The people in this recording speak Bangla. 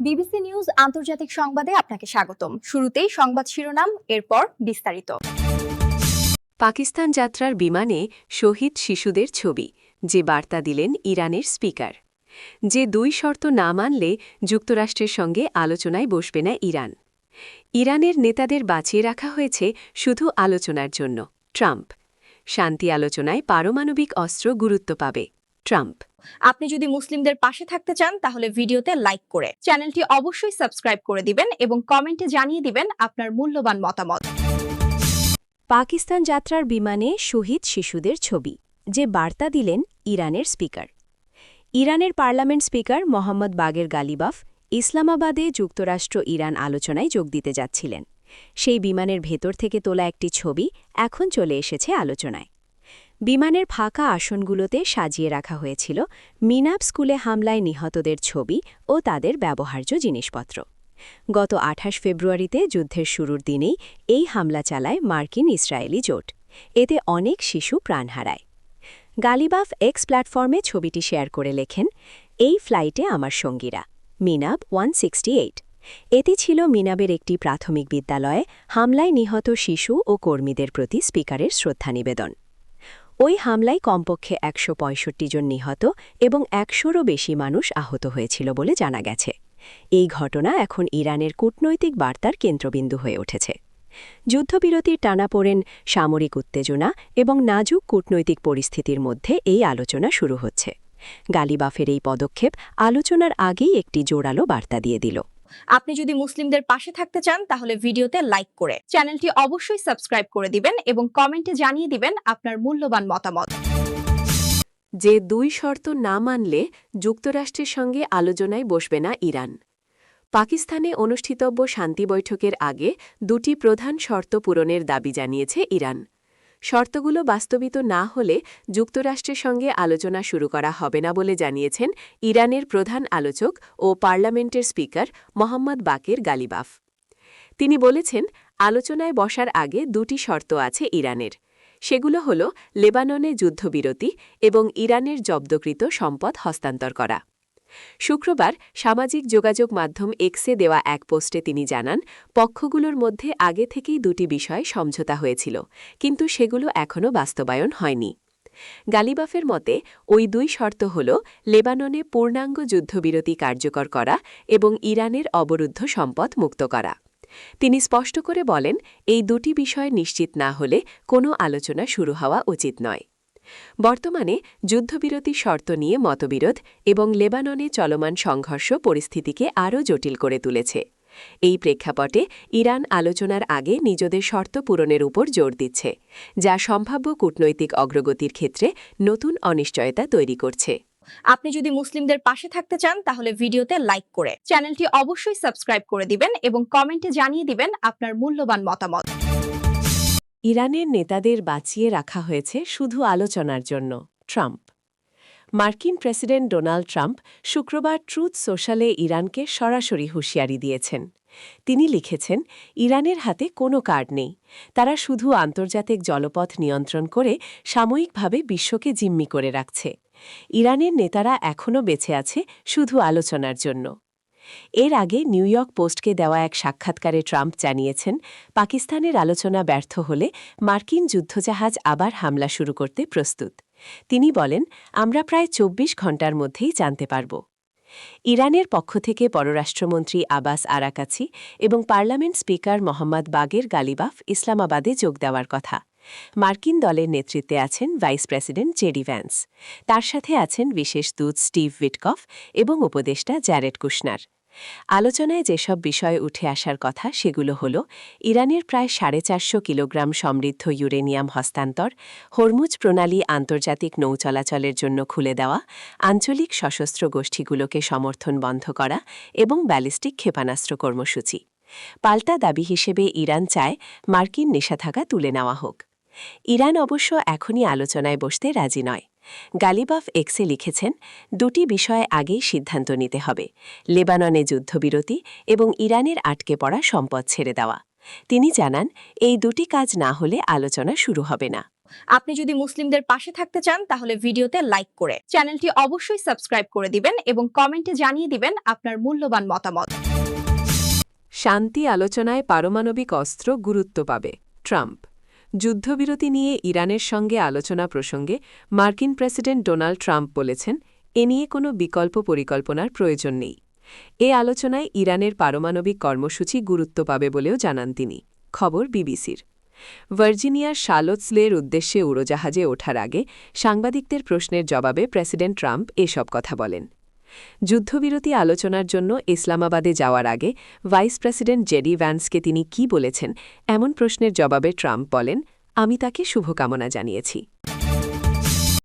বিবিসি নিউজ আন্তর্জাতিক সংবাদে আপনাকে স্বাগতম। শুরুতেই সংবাদ শিরোনাম, এরপর বিস্তারিত। পাকিস্তান যাত্রার বিমানে শহীদ শিশুদের ছবি, যে বার্তা দিলেন ইরানের স্পিকার। যে দুই শর্ত না মানলে যুক্তরাষ্ট্রের সঙ্গে আলোচনায় বসবে না ইরান। ইরানের নেতাদের বাঁচিয়ে রাখা হয়েছে শুধু আলোচনার জন্য, ট্রাম্প। শান্তি আলোচনায় পারমাণবিক অস্ত্র গুরুত্ব পাবে, ট্রাম্প। আপনি যদি মুসলিমদের পাশে থাকতে চান তাহলে ভিডিওতে লাইক করে চ্যানেলটি অবশ্যই সাবস্ক্রাইব করে দিবেন এবং কমেন্টে জানিয়ে দিবেন আপনার মূল্যবান মতামত। পাকিস্তান যাত্রার বিমানে শহীদ শিশুদের ছবি, যে বার্তা দিলেন ইরানের স্পিকার। ইরানের পার্লামেন্ট স্পিকার মোহাম্মদ বাগের গালিবাফ ইসলামাবাদে যুক্তরাষ্ট্র ইরান আলোচনায় যোগ দিতে যাচ্ছিলেন। সেই বিমানের ভেতর থেকে তোলা একটি ছবি এখন চলে এসেছে আলোচনায়। বিমানের ফাঁকা আসনগুলোতে সাজিয়ে রাখা হয়েছিল মিনাব স্কুলে হামলায় নিহতদের ছবি ও তাদের ব্যবহার্য জিনিসপত্র। গত ২৮ ফেব্রুয়ারিতে যুদ্ধের শুরুর দিনেই এই হামলা চালায় মার্কিন ইসরায়েলি জোট। এতে অনেক শিশু প্রাণ হারায়। গালিবাফ এক্স প্ল্যাটফর্মে ছবিটি শেয়ার করে লেখেন, এই ফ্লাইটে আমার সঙ্গীরা, মিনাব 168। এটি ছিল মিনাবের একটি প্রাথমিক বিদ্যালয়ে হামলায় নিহত শিশু ও কর্মীদের প্রতি স্পিকারের শ্রদ্ধা নিবেদন। ওই হামলায় কমপক্ষে ১৬৫ জন নিহত এবং ১০০রও বেশি মানুষ আহত হয়েছিল বলে জানা গেছে। এই ঘটনা এখন ইরানের কূটনৈতিক বার্তার কেন্দ্রবিন্দু হয়ে উঠেছে। যুদ্ধবিরতির টানাপোড়েন, সামরিক উত্তেজনা এবং নাজুক কূটনৈতিক পরিস্থিতির মধ্যে এই আলোচনা শুরু হচ্ছে। গালিবাফের এই পদক্ষেপ আলোচনার আগেই একটি জোরালো বার্তা দিয়ে দিল। আপনি যদি মুসলিমদের পাশে থাকতে চান তাহলে ভিডিওতে লাইক করে চ্যানেলটি অবশ্যই সাবস্ক্রাইব করে দিবেন এবং কমেন্টে জানিয়ে দিবেন আপনার মূল্যবান মতামত। যে দুই শর্ত না মানলে যুক্তরাষ্ট্রের সঙ্গে আলোচনায় বসবে না ইরান। পাকিস্তানে অনুষ্ঠিতব্য শান্তি বৈঠকের আগে দুটি প্রধান শর্ত পূরণের দাবি জানিয়েছে ইরান। শর্তগুলো বাস্তবিত না হলে যুক্তরাষ্ট্রের সঙ্গে আলোচনা শুরু করা হবে না বলে জানিয়েছেন ইরানের প্রধান আলোচক ও পার্লামেন্টের স্পিকার মোহাম্মদ বাকের গালিবাফ। তিনি বলেছেন, আলোচনায় বসার আগে দুটি শর্ত আছে ইরানের। সেগুলো হল লেবাননে যুদ্ধবিরতি এবং ইরানের জব্দকৃত সম্পদ হস্তান্তর করা। শুক্রবার সামাজিক যোগাযোগ মাধ্যম এক্সে দেওয়া এক পোস্টে তিনি জানান, পক্ষগুলোর মধ্যে আগে থেকেই দুটি বিষয়ে সমঝোতা হয়েছিল, কিন্তু সেগুলো এখনও বাস্তবায়ন হয়নি। গালিবাফের মতে ওই দুই শর্ত হল লেবাননে পূর্ণাঙ্গ যুদ্ধবিরতি কার্যকর করা এবং ইরানের অবরুদ্ধ সম্পদ মুক্ত করা। তিনি স্পষ্ট করে বলেন, এই দুটি বিষয় নিশ্চিত না হলে কোনো আলোচনা শুরু হওয়া উচিত নয়। বর্তমানে যুদ্ধবিরতি শর্ত নিয়ে মতবিরোধ এবং লেবাননে চলমান সংঘর্ষ পরিস্থিতিকে আরও জটিল করে তুলেছে। এই প্রেক্ষাপটে ইরান আলোচনার আগে নিজেদের শর্ত পূরণের উপর জোর দিচ্ছে, যা সম্ভাব্য কূটনৈতিক অগ্রগতির ক্ষেত্রে নতুন অনিশ্চয়তা তৈরি করছে। আপনি যদি মুসলিমদের পাশে থাকতে চান তাহলে ভিডিওতে লাইক করে চ্যানেলটি অবশ্যই সাবস্ক্রাইব করে দিবেন এবং কমেন্টে জানিয়ে দিবেন আপনার মূল্যবান মতামত। ইরানের নেতাদের বাঁচিয়ে রাখা হয়েছে শুধু আলোচনার জন্য, ট্রাম্প। মার্কিন প্রেসিডেন্ট ডোনাল্ড ট্রাম্প শুক্রবার ট্রুথ সোশ্যালে ইরানকে সরাসরি হুঁশিয়ারি দিয়েছেন। তিনি লিখেছেন, ইরানের হাতে কোনো কার্ড নেই। তারা শুধু আন্তর্জাতিক জলপথ নিয়ন্ত্রণ করে সাময়িকভাবে বিশ্বকে জিম্মি করে রাখছে। ইরানের নেতারা এখনও বেঁচে আছে শুধু আলোচনার জন্য। এর আগে নিউ ইয়র্ক পোস্টকে দেওয়া এক সাক্ষাৎকারে ট্রাম্প জানিয়েছেন, পাকিস্তানের আলোচনা ব্যর্থ হলে মার্কিন যুদ্ধজাহাজ আবার হামলা শুরু করতে প্রস্তুত। তিনি বলেন, আমরা প্রায় ২৪ ঘণ্টার মধ্যেই জানতে পারব। ইরানের পক্ষ থেকে পররাষ্ট্রমন্ত্রী আব্বাস আরাকাচি এবং পার্লামেন্ট স্পিকার মোহাম্মদ বাগের গালিবাফ ইসলামাবাদে যোগ দেওয়ার কথা। মার্কিন দলের নেতৃত্বে আছেন ভাইস প্রেসিডেন্ট জেডি ভ্যান্স। তার সাথে আছেন বিশেষ দূত স্টিভ উইটকফ এবং উপদেষ্টা জ্যারেড কুশনার। আলোচনায় যেসব বিষয় উঠে আসার কথা সেগুলো হল ইরানের প্রায় ৪৫০ কিলোগ্রাম সমৃদ্ধ ইউরেনিয়াম হস্তান্তর, হরমুজ প্রণালী আন্তর্জাতিক নৌ চলাচলের জন্য খুলে দেওয়া, আঞ্চলিক সশস্ত্র গোষ্ঠীগুলোকে সমর্থন বন্ধ করা এবং ব্যালিস্টিক ক্ষেপণাস্ত্র কর্মসূচি। পাল্টা দাবি হিসেবে ইরান চায় মার্কিন নিষেধাজ্ঞা তুলে নেওয়া হোক। ইরান অবশ্য এখনই আলোচনায় বসতে রাজি নয়। গালিবাফ এক্সে লিখেছেন, দুটি বিষয়ে আগেই সিদ্ধান্ত নিতে হবে, লেবাননে যুদ্ধবিরতি এবং ইরানের আটকে পড়া সম্পদ ছেড়ে দেওয়া। তিনি জানান, এই দুটি কাজ না হলে আলোচনা শুরু হবে না। আপনি যদি মুসলিমদের পাশে থাকতে চান তাহলে ভিডিওতে লাইক করে চ্যানেলটি অবশ্যই সাবস্ক্রাইব করে দিবেন এবং কমেন্টে জানিয়ে দিবেন আপনার মূল্যবান মতামত। শান্তি আলোচনায় পারমাণবিক অস্ত্র গুরুত্ব পাবে ট্রাম্প। যুদ্ধবিরতি নিয়ে ইরানের সঙ্গে আলোচনা প্রসঙ্গে মার্কিন প্রেসিডেন্ট ডোনাল্ড ট্রাম্প বলেছেন, এ নিয়ে কোনো বিকল্প পরিকল্পনার প্রয়োজন নেই। এ আলোচনায় ইরানের পারমাণবিক কর্মসূচি গুরুত্ব পাবে বলেও জানান তিনি। খবর বিবিসির। ভার্জিনিয়ার শার্লটসলের উদ্দেশ্যে উড়োজাহাজে ওঠার আগে সাংবাদিকদের প্রশ্নের জবাবে প্রেসিডেন্ট ট্রাম্প এসব কথা বলেন। যুদ্ধবিরতি আলোচনার জন্য ইসলামাবাদে যাওয়ার আগে ভাইস প্রেসিডেন্ট জেডি ভ্যান্সকে তিনি কি বলেছেন, এমন প্রশ্নের জবাবে ট্রাম্প বলেন, আমি তাকে শুভকামনা জানিয়েছি।